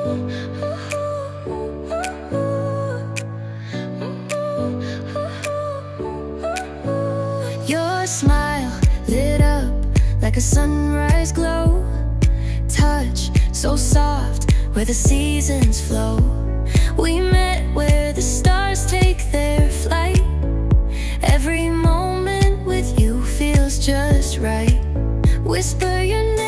Your smile lit up like a sunrise glow. Touch so soft where the seasons flow. We met where the stars take their flight. Every moment with you feels just right. Whisper your name